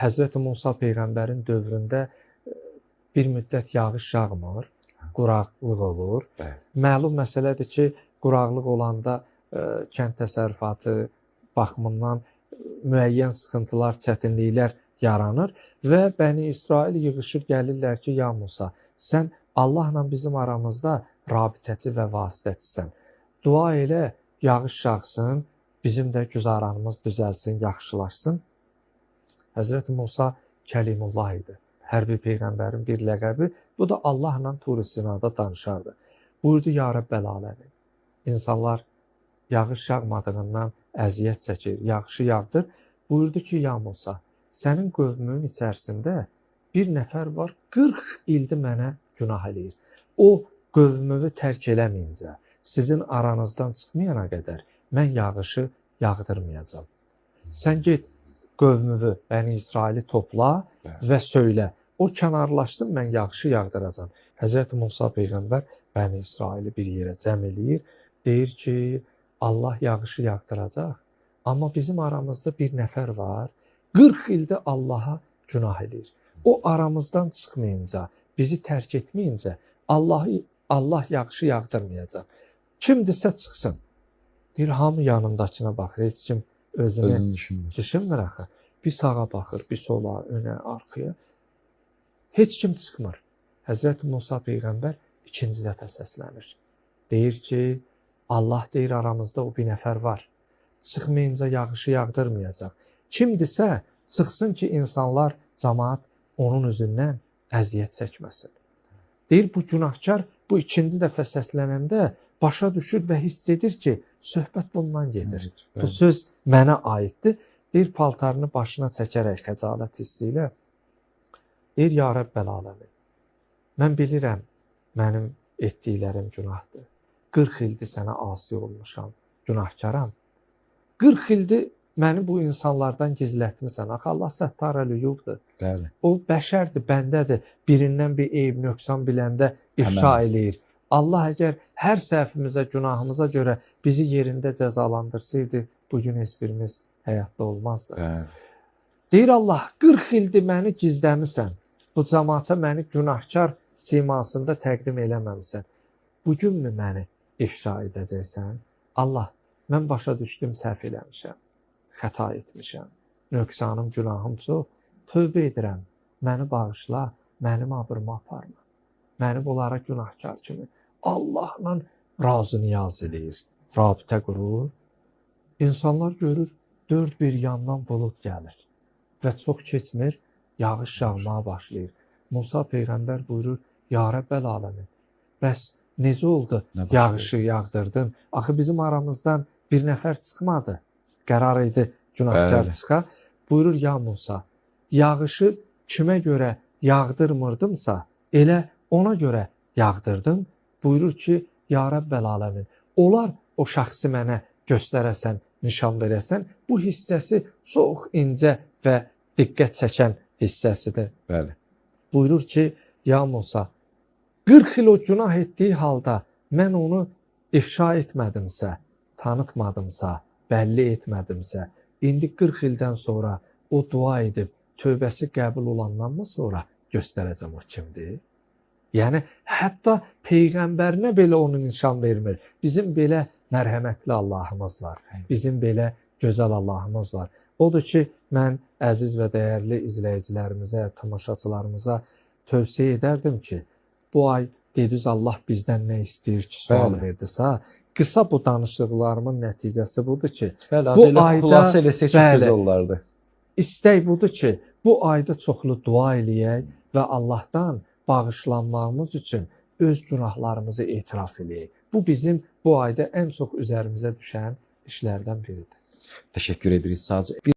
Həzrəti Musa Peyğəmbərin dövründə bir müddət yağış yağmır, quraqlıq olur. Məlum məsələdir ki, quraqlıq olanda kənd təsərrüfatı baxımından müəyyən sıxıntılar, çətinliklər yaranır və Bəni İsrail yığışıb gəlirlər ki, ya Musa, sən Allahla bizim aramızda rabitəçi və vasitəçisən. Dua elə, yağış yağsın, bizim də güzaranımız düzəlsin, yaxşılaşsın. Həzrəti Musa Kəlimullah idi. Hər bir peyğəmbərin bir ləqəbi. Bu da Allahla Tur-i Sinada danışardı. Buyurdu, ya Rəbbəl aləmin. İnsanlar yağış yağmadığından əziyyət çəkir, yağışı yağdır. Buyurdu ki, ya Musa, sənin qövmünün içərisində bir nəfər var, 40 ildir mənə günah eləyir. O qövmümü tərk eləməyincə, sizin aranızdan çıxmayana qədər mən yağışı yağdırmayacağam. Sən get qövmümü, Bəni İsraili topla və söylə. O kənarlaşsın, mən yağışı yağdıracağam. Həzrəti Musa Peyğəmbər Bəni İsraili bir yerə cəm eləyir. Deyir ki, Allah yağışı yağdıracaq. Amma bizim aramızda bir nəfər var. 40 ildə Allaha günah eləyir. O aramızdan çıxmayınca, bizi tərk etməyincə Allah yağışı yağdırmayacaq. Kimdirsə çıxsın. Deyir, hamı yanındakına baxır. Heç kim özünü düşünmür axı. Bir sağa baxır, bir sola, önə, arxaya. Heç kim çıxmır. Həzrəti Musa Peyğəmbər ikinci dəfə səslənir. Deyir ki, Allah deyir, aramızda o bir nəfər var. Çıxmayınca yağışı yağdırmayacaq. Kimdirsə, çıxsın ki, insanlar, cəmaat onun üzündən əziyyət çəkməsin. Deyir, bu günahkar bu ikinci dəfə səslənəndə başa düşür və hiss edir ki, söhbət bundan gedir. Bu söz mənə aiddir. Deyir, paltarını başına çəkərək xəcalət hissi ilə, deyir, ya Rəbbəl aləmin, mən bilirəm, mənim etdiklərim günahdır. 40 ildir sənə asi olmuşam, günahkaram. 40 ildir məni bu insanlardan gizlətmirsən. Axı Allah səttar əl-uyubdur. O bəşərdir, bəndədir. Birindən bir eyb, nöqsan biləndə ifşa eləyir. Allah əgər hər səhvimizə, günahımıza görə bizi yerində cəzalandırsaydı, bugün heç birimiz həyatda olmazdı. Deyir Allah, 40 ildir məni gizləmirsən. Bu cəmaata məni günahkar simasında təqdim eləməmisən. Bugünmü məni ifşa edəcəksən? Allah, mən başa düşdüm, səhv eləmişəm. Xəta etmişəm. Nöqsanım, günahım çox. Tövbə edirəm. Məni bağışla, mənim abırımı aparma. Məni bunlara günahkar kimi Allahla razı niyaz edir. Rabitə qurur. İnsanlar görür, dörd bir yandan bulud gəlir. Və çox keçmir, yağış yağmaya başlayır. Musa Peyğəmbər buyurur, ya Rəbbəl aləmin, bəs necə oldu yağışı yağdırdın? Axı bizim aramızdan bir nəfər çıxmadı. Qərar idi günahkar çıxa. Buyurur, ya Musa, yağışı kimə görə yağdırmırdımsa, elə ona görə yağdırdım. Buyurur ki, ya Rəbbəl aləmin, olar o şəxsi mənə göstərəsən, nişan verəsən, bu hissəsi çox incə və diqqət çəkən hissəsidir. Buyurur ki, ya Musa, 40 il o günah etdiyi halda mən onu ifşa etmədimsə, tanıtmadımsa, bəlli etmədimsə, indi 40 ildən sonra o dua edib, tövbəsi qəbul olandanmı sonra göstərəcəm o kimdir? Yəni, hətta Peyğəmbərinə belə onu nişan vermir. Bizim belə mərhəmətli Allahımız var. Bizim belə gözəl Allahımız var. Odur ki, mən əziz və dəyərli izləyicilərimizə, tamaşaçılarımıza tövsiyə edərdim ki, bu ay dediniz Allah bizdən nə istəyir ki, sual verdisə, qısa bu danışıqlarımın nəticəsi budur ki, bu ayda istək budur ki, bu ayda çoxlu dua eləyək və Allahdan bağışlanmağımız üçün öz günahlarımızı etiraf eləyək. Bu bizim bu ayda ən çox üzərimizə düşən işlərdən biridir. Təşəkkür edirik sadəcə.